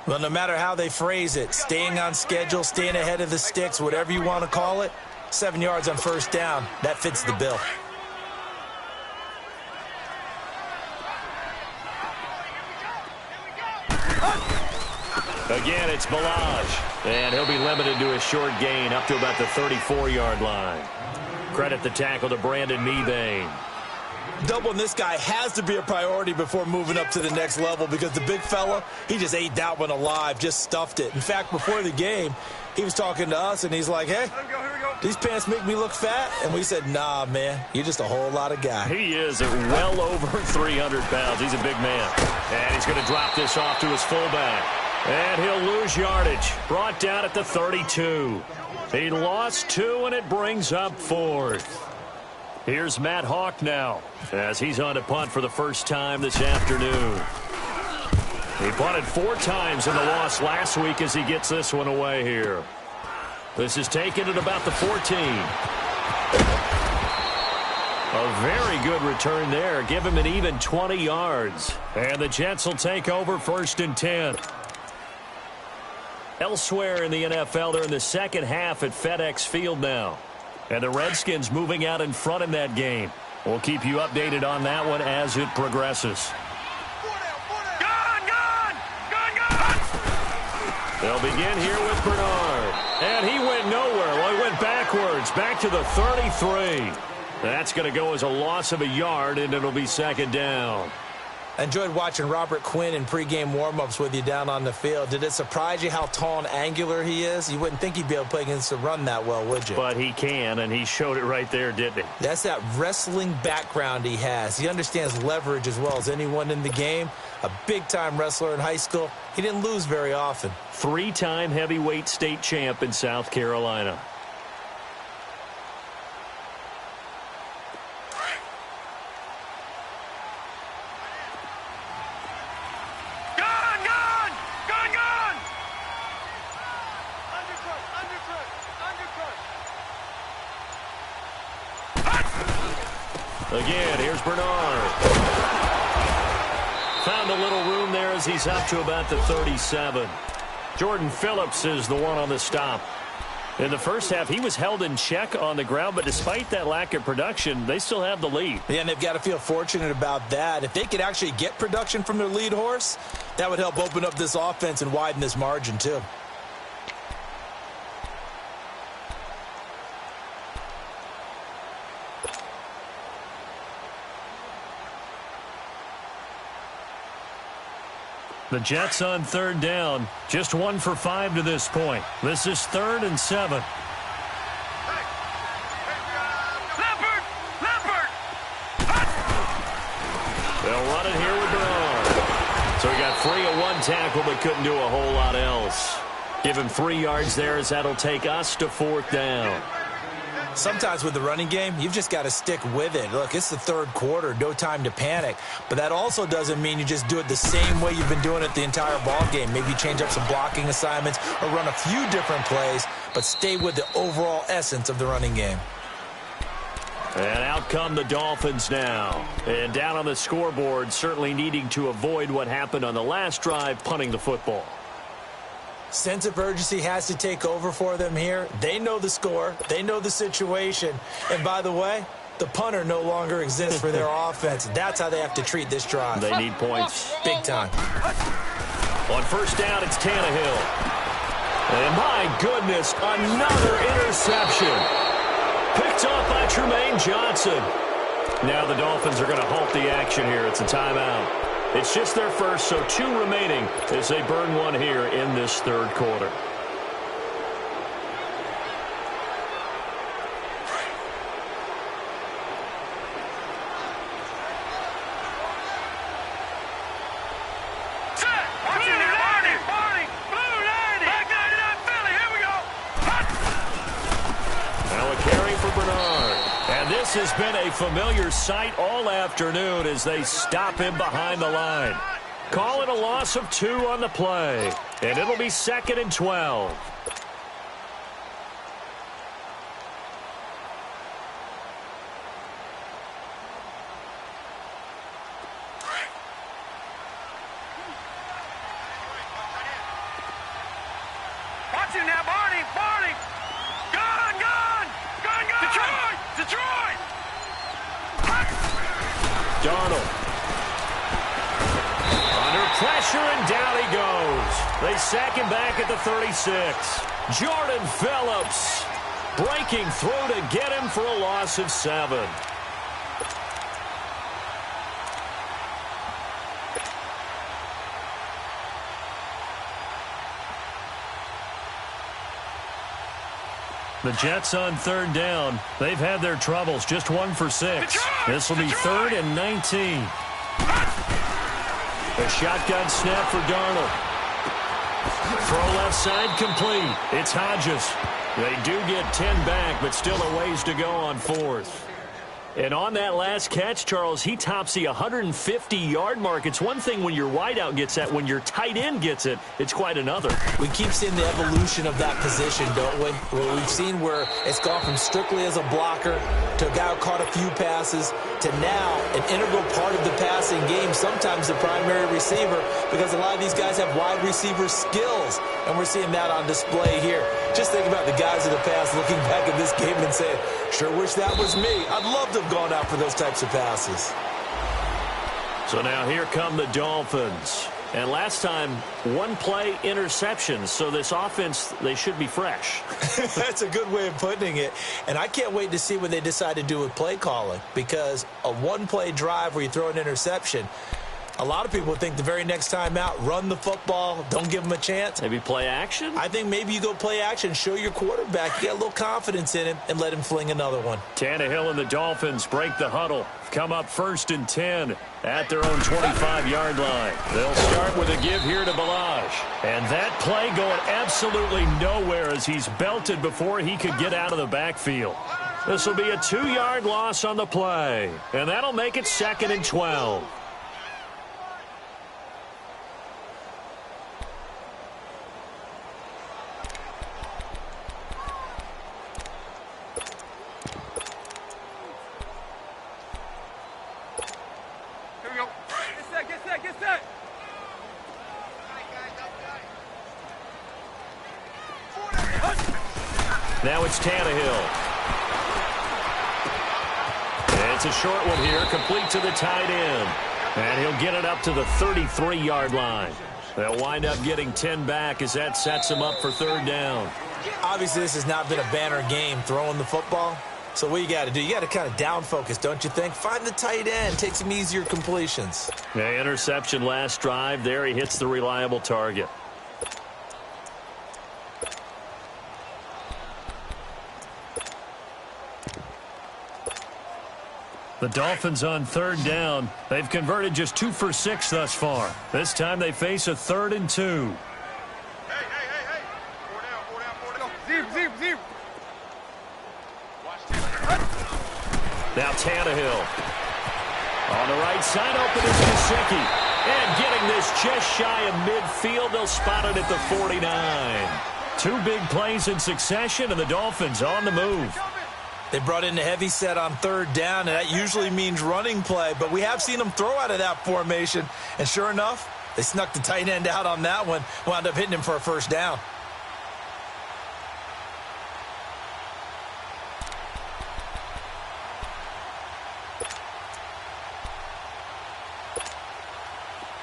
Well, no matter how they phrase it, staying on schedule, staying ahead of the sticks, whatever you want to call it, 7 yards on first down, that fits the bill. Again, it's Balaj, and he'll be limited to a short gain up to about the 34-yard line. Credit the tackle to Brandon Mebane. Doubling this guy has to be a priority before moving up to the next level because the big fella, he just ate that one alive, just stuffed it. In fact, before the game, he was talking to us, and he's like, hey, these pants make me look fat? And we said, nah, man, you're just a whole lot of guy. He is at well over 300 pounds. He's a big man. And he's going to drop this off to his fullback. And he'll lose yardage. Brought down at the 32. He lost 2, and it brings up 4th. Here's Matt Hawk now as he's on to punt for the first time this afternoon. He punted 4 times in the loss last week as he gets this one away here. This is taken at about the 14. A very good return there. Give him an even 20 yards. And the Jets will take over 1st and 10. Elsewhere in the NFL, they're in the second half at FedEx Field now. And the Redskins moving out in front in that game. We'll keep you updated on that one as it progresses. They'll begin here with Bernard. And he went nowhere. Well, he went backwards, back to the 33. That's going to go as a loss of a yard, and it'll be 2nd down. I enjoyed watching Robert Quinn in pregame warm-ups with you down on the field. Did it surprise you how tall and angular he is? You wouldn't think he'd be able to play against the run that well, would you? But he can, and he showed it right there, didn't he? That's that wrestling background he has. He understands leverage as well as anyone in the game. A big-time wrestler in high school. He didn't lose very often. 3-time heavyweight state champ in South Carolina. Again, here's Bernard. Found a little room there as he's up to about the 37. Jordan Phillips is the one on the stop. In the first half, he was held in check on the ground, but despite that lack of production, they still have the lead. Yeah, and they've got to feel fortunate about that. If they could actually get production from their lead horse, that would help open up this offense and widen this margin, too. The Jets on 3rd down. Just 1 for 5 to this point. This is 3rd and 7. They'll run it here with Bernard. So he got free of 1 tackle but couldn't do a whole lot else. Give him 3 yards there as that'll take us to 4th down. Sometimes with the running game, you've just got to stick with it. Look, it's the 3rd quarter, no time to panic. But that also doesn't mean you just do it the same way you've been doing it the entire ball game. Maybe change up some blocking assignments or run a few different plays, but stay with the overall essence of the running game. And out come the Dolphins now. And down on the scoreboard, certainly needing to avoid what happened on the last drive, punting the football. Sense of urgency has to take over for them here. They know the score. They know the situation. And by the way, the punter no longer exists for their offense. That's how they have to treat this drive. They need points. Big time. On first down, it's Tannehill. And my goodness, another interception. Picked off by Tremaine Johnson. Now the Dolphins are going to halt the action here. It's a timeout. It's just their first, so 2 remaining as they burn 1 here in this 3rd quarter. Now a carry for Bernard. And this has been a familiar sight all afternoon as they stop him behind the line. Call it a loss of 2 on the play. And it'll be 2nd and 12. got you now, Barney. Barney. Gone, gone. Gone, gone. Detroit. Detroit. Darnold. Under pressure, and down he goes. They sack him back at the 36. Jordan Phillips breaking through to get him for a loss of 7. The Jets on 3rd down. They've had their troubles. Just 1 for 6. This will be 3rd and 19. A shotgun snap for Darnold. Throw left side complete. It's Hodges. They do get 10 back, but still a ways to go on 4th. And on that last catch, Charles, he tops the 150-yard mark. It's one thing when your wideout gets that. When your tight end gets it, it's quite another. We keep seeing the evolution of that position, don't we? Where we've seen where it's gone from strictly as a blocker to a guy who caught a few passes to now an integral part of the passing game, sometimes the primary receiver, because a lot of these guys have wide receiver skills, and we're seeing that on display here. Just think about the guys of the past looking back at this game and saying, sure wish that was me. I'd love to have gone out for those types of passes. So now here come the Dolphins. And last time, 1 play interceptions. So this offense, they should be fresh. That's a good way of putting it. And I can't wait to see what they decide to do with play calling, because a 1-play drive where you throw an interception, a lot of people think the very next time out, run the football, don't give them a chance. Maybe play action? I think maybe you go play action, show your quarterback, get a little confidence in him, and let him fling another one. Tannehill and the Dolphins break the huddle. Come up 1st and 10 at their own 25-yard line. They'll start with a give here to Balaj. And that play going absolutely nowhere as he's belted before he could get out of the backfield. This will be a 2-yard loss on the play. And that'll make it 2nd and 12. Now it's Tannehill. It's a short one here, complete to the tight end. And he'll get it up to the 33-yard line. They'll wind up getting 10 back as that sets him up for 3rd down. Obviously, this has not been a banner game throwing the football. So what you got to do, you got to kind of down focus, don't you think? Find the tight end, take some easier completions. Yeah, interception last drive. There he hits the reliable target. The Dolphins on 3rd down. They've converted just 2 for 6 thus far. This time they face a 3rd and 2. Hey. 4 down. Zero. Watch this. Now Tannehill. On the right side, open is Gesicki. And getting this just shy of midfield, they'll spot it at the 49. 2 big plays in succession, and the Dolphins on the move. They brought in a heavy set on 3rd down, and that usually means running play. But we have seen them throw out of that formation. And sure enough, they snuck the tight end out on that one, wound up hitting him for a 1st down.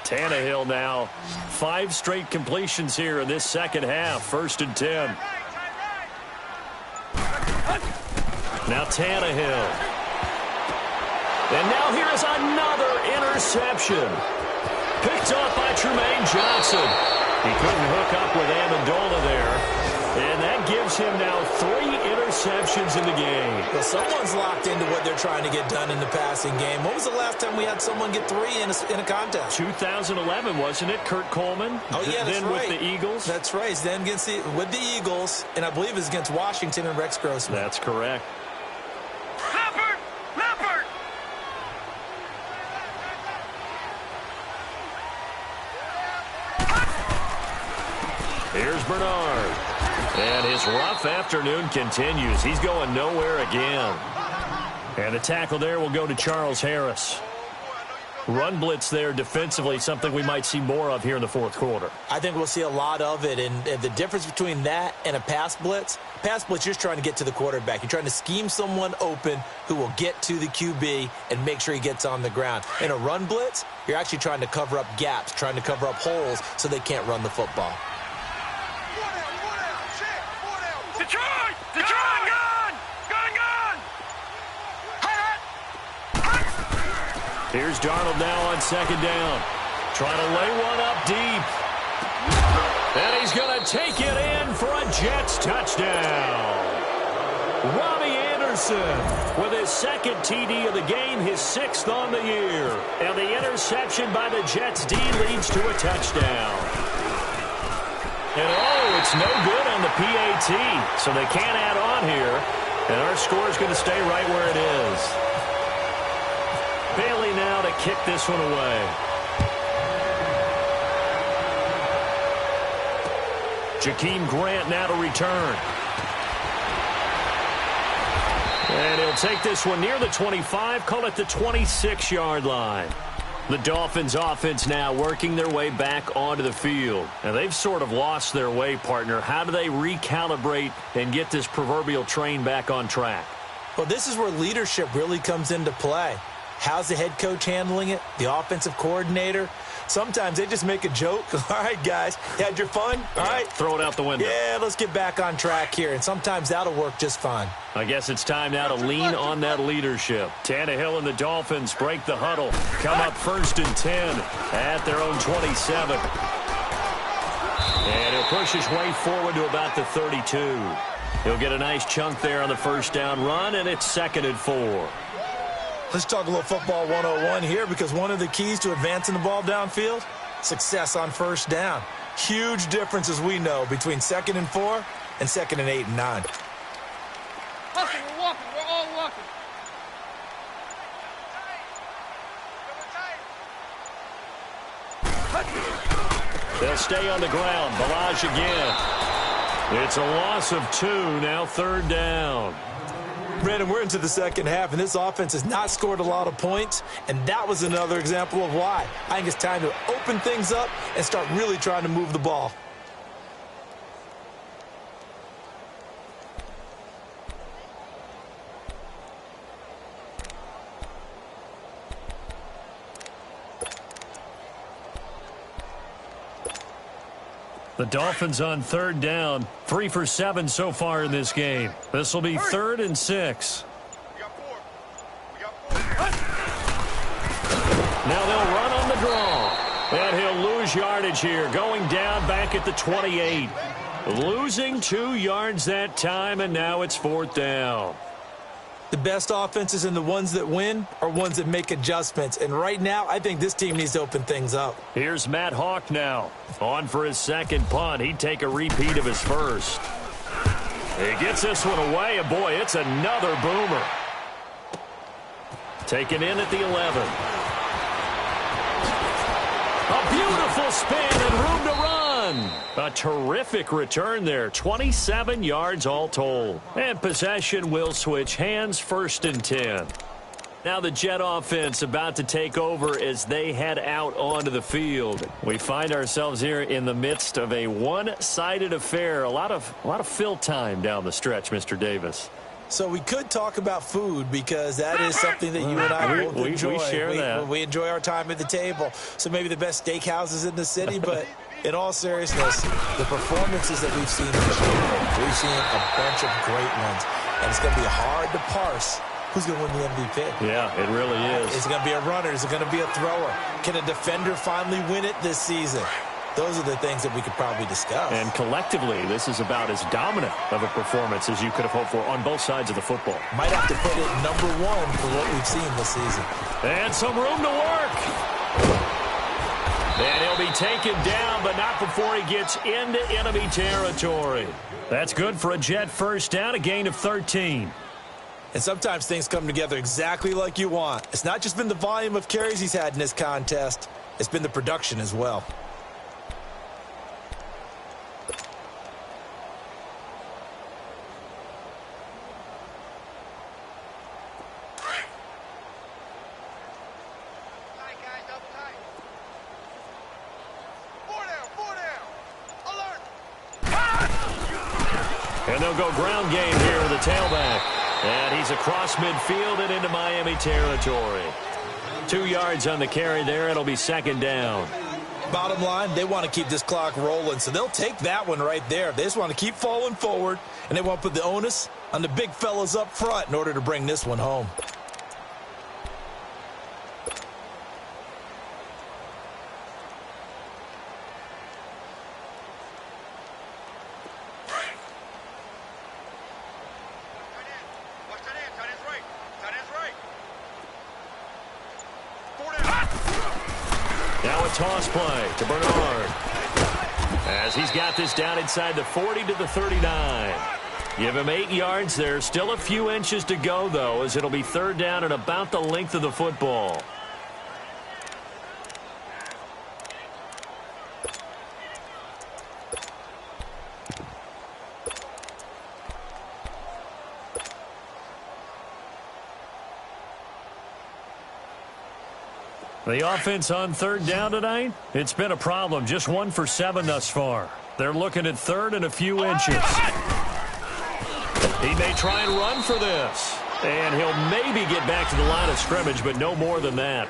Tannehill now 5 straight completions here in this second half. 1st and 10. Now Tannehill. And now here is another interception. Picked off by Tremaine Johnson. He couldn't hook up with Amendola there. And that gives him now 3 interceptions in the game. Well, someone's locked into what they're trying to get done in the passing game. When was the last time we had someone get 3 in a contest? 2011, wasn't it? Kurt Coleman. Oh, yeah, that's then right. with the Eagles. That's right. Then with the Eagles, and I believe it was against Washington and Rex Grossman. That's correct. Leopard! Here's Bernard. And his rough afternoon continues. He's going nowhere again. And the tackle there will go to Charles Harris. Run blitz there defensively, something we might see more of here in the fourth quarter. I think we'll see a lot of it, and the difference between that and a pass blitz, you're just trying to get to the quarterback. You're trying to scheme someone open who will get to the QB and make sure he gets on the ground. In a run blitz, you're actually trying to cover up gaps, trying to cover up holes so they can't run the football. Detroit! Detroit! Gun! Gun! Gun! Here's Darnold now on second down. Trying to lay one up deep. And he's going to take it in for a Jets touchdown. Robbie Anderson with his second TD of the game, his sixth on the year. And the interception by the Jets D leads to a touchdown. And it's no good on the PAT, so they can't add on here. And our score is going to stay right where it is. Bailey now to kick this one away. Jakeem Grant now to return. And he'll take this one near the 25, call it the 26-yard line. The Dolphins offense now working their way back onto the field. And they've sort of lost their way, partner. How do they recalibrate and get this proverbial train back on track? Well, this is where leadership really comes into play. How's the head coach handling it? The offensive coordinator? Sometimes they just make a joke. All right, guys, you had your fun? All right. Throw it out the window. Yeah, let's get back on track here. And sometimes that'll work just fine. I guess it's time now to lean on that leadership. Tannehill and the Dolphins break the huddle. Come up 1st and 10 at their own 27. And he'll push his way forward to about the 32. He'll get a nice chunk there on the first down run, and it's 2nd and 4. Let's talk a little football 101 here, because one of the keys to advancing the ball downfield, success on first down. Huge difference, as we know, between 2nd and 4 and 2nd and 8 and 9. Hustle, we're walking. We're all walking. They'll stay on the ground. Balaj again. It's a loss of 2, now 3rd down. Brandon, we're into the second half, and this offense has not scored a lot of points, and that was another example of why. I think it's time to open things up and start really trying to move the ball. The Dolphins on 3rd down, 3 for 7 so far in this game. This will be 3rd and 6. We got 4. We got 4. Now they'll run on the draw. And he'll lose yardage here, going down back at the 28. Losing 2 yards that time, and now it's 4th down. The best offenses and the ones that win are ones that make adjustments. And right now, I think this team needs to open things up. Here's Matt Hawk now. On for his second punt. He'd take a repeat of his first. He gets this one away, and boy, it's another boomer. Taken in at the 11. A beautiful spin and room to run. A terrific return there. 27 yards all told. And possession will switch hands, 1st and 10. Now the Jet offense about to take over as they head out onto the field. We find ourselves here in the midst of a one-sided affair. A lot of fill time down the stretch, Mr. Davis. So we could talk about food, because that is something that you and I both enjoy. We share that. We enjoy our time at the table. So maybe the best steakhouses in the city, but in all seriousness, the performances that we've seen this year, we've seen a bunch of great ones. And it's going to be hard to parse who's going to win the MVP. Yeah, it really is. Is it going to be a runner? Is it going to be a thrower? Can a defender finally win it this season? Those are the things that we could probably discuss. And collectively, this is about as dominant of a performance as you could have hoped for on both sides of the football. Might have to put it number 1 for what we've seen this season. And some room to work. And he'll be taken down, but not before he gets into enemy territory. That's good for a Jet first down, a gain of 13. And sometimes things come together exactly like you want. It's not just been the volume of carries he's had in this contest. It's been the production as well. And they'll go ground game here with the tailback. And he's across midfield and into Miami territory. 2 yards on the carry there. It'll be second down. Bottom line, they want to keep this clock rolling, so they'll take that one right there. They just want to keep falling forward, and they want to put the onus on the big fellas up front in order to bring this one home. Now a toss play to Bernard. As he's got this down inside the 40 to the 39. Give him 8 yards there. Still a few inches to go, though, as it'll be third down and about the length of the football. The offense on third down tonight, it's been a problem. Just 1 for 7 thus far. They're looking at third and a few inches. He may try and run for this. And he'll maybe get back to the line of scrimmage, but no more than that.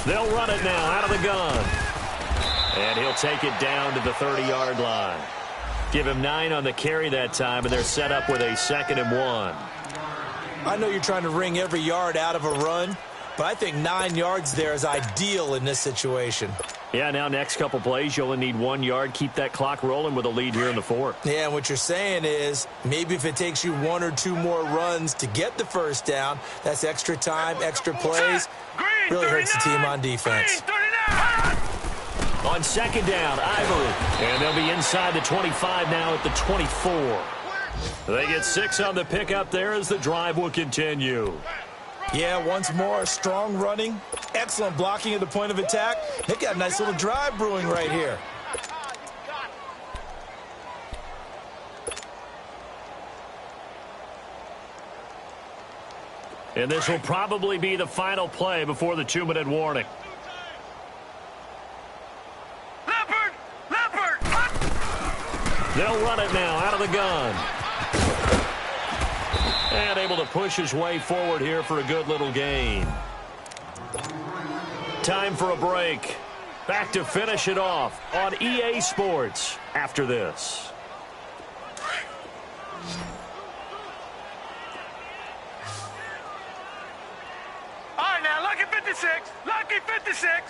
They'll run it now out of the gun. And he'll take it down to the 30-yard line. Give him 9 on the carry that time, and they're set up with a 2nd and 1. I know you're trying to wring every yard out of a run, but I think 9 yards there is ideal in this situation. Yeah, now next couple plays, you only need 1 yard. Keep that clock rolling with a lead here in the 4th. Yeah, and what you're saying is maybe if it takes you 1 or 2 more runs to get the first down, that's extra time, extra plays. Really hurts the team on defense. On second down, Ivory. And they'll be inside the 25 now at the 24. They get 6 on the pickup there as the drive will continue. Yeah, once more, strong running, excellent blocking at the point of attack. They got a nice little drive brewing right here. And this will probably be the final play before the 2-minute warning. Leopard! They'll run it now out of the gun. And able to push his way forward here for a good little gain. Time for a break. Back to finish it off on EA Sports after this. All right, now, lucky 56. Lucky 56.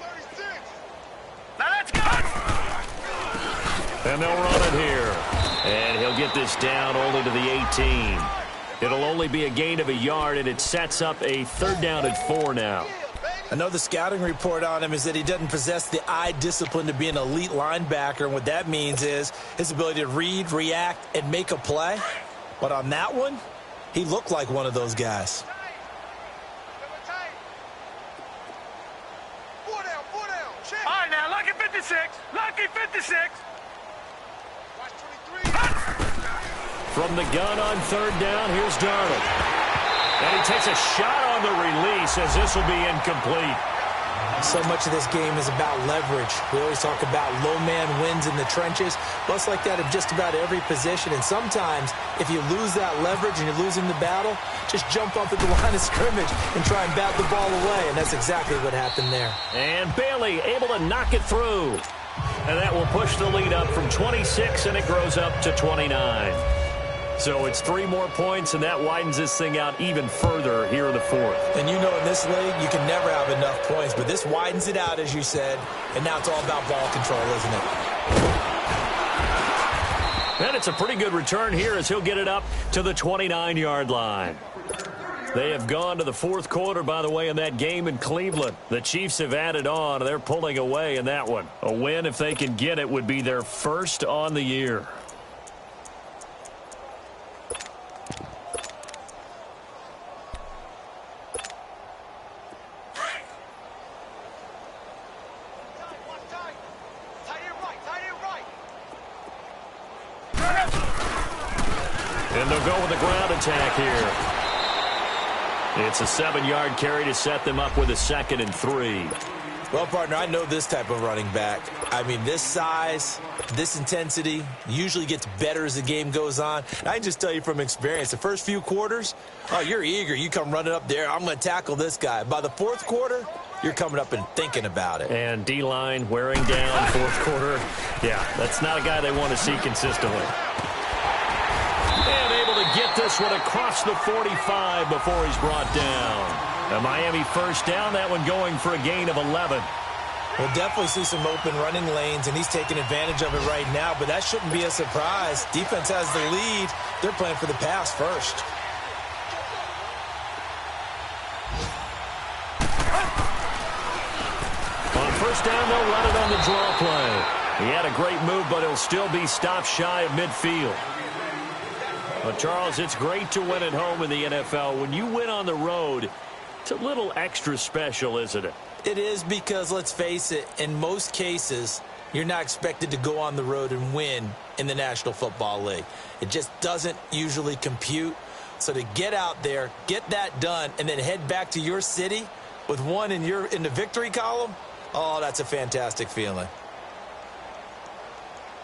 36. Now let's go. And they'll run it here. And he'll get this down only to the 18. It'll only be a gain of a yard, and it sets up a 3rd down and 4 now. I know the scouting report on him is that he doesn't possess the eye discipline to be an elite linebacker, and what that means is his ability to read, react, and make a play. But on that one, he looked like one of those guys. All right, now, lucky 56. Lucky 56. From the gun on 3rd down, here's Darnold. And he takes a shot on the release as this will be incomplete. So much of this game is about leverage. We always talk about low man wins in the trenches. Well, it's like that in just about every position. And sometimes, if you lose that leverage and you're losing the battle, just jump up at the line of scrimmage and try and bat the ball away. And that's exactly what happened there. And Bailey able to knock it through. And that will push the lead up from 26, and it grows up to 29. So it's 3 more points, and that widens this thing out even further here in the 4th. And you know in this league, you can never have enough points, but this widens it out, as you said, and now it's all about ball control, isn't it? And it's a pretty good return here as he'll get it up to the 29-yard line. They have gone to the 4th quarter, by the way, in that game in Cleveland. The Chiefs have added on. They're pulling away in that one. A win, if they can get it, would be their first on the year. And they'll go with the ground attack here. It's a 7-yard carry to set them up with a 2nd and 3. Well, partner, I know this type of running back. I mean, this size, this intensity usually gets better as the game goes on. And I can just tell you from experience, the first few quarters, oh, you're eager. You come running up there, I'm going to tackle this guy. By the 4th quarter, you're coming up and thinking about it. And D-line wearing down 4th quarter. Yeah, that's not a guy they want to see consistently. And able to get this one across the 45 before he's brought down. A Miami first down, that one going for a gain of 11. We'll definitely see some open running lanes, and he's taking advantage of it right now, but that shouldn't be a surprise. Defense has the lead. They're playing for the pass first. On first down, they'll run it on the draw play. He had a great move, but he'll still be stopped shy of midfield. But, Charles, it's great to win at home in the NFL. When you win on the road, it's a little extra special, isn't it? It is, because, let's face it, in most cases, you're not expected to go on the road and win in the National Football League. It just doesn't usually compute. So to get out there, get that done, and then head back to your city with one in the victory column, oh, that's a fantastic feeling.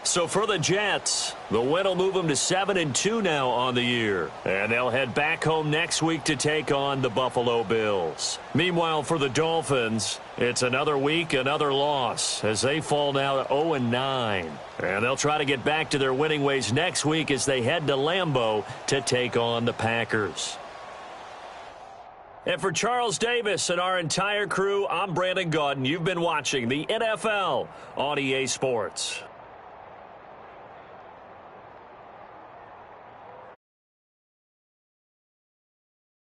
So for the Jets, the win will move them to 7-2 now on the year. And they'll head back home next week to take on the Buffalo Bills. Meanwhile, for the Dolphins, it's another week, another loss, as they fall now to 0-9. And they'll try to get back to their winning ways next week as they head to Lambeau to take on the Packers. And for Charles Davis and our entire crew, I'm Brandon Gaudin. You've been watching the NFL on EA Sports.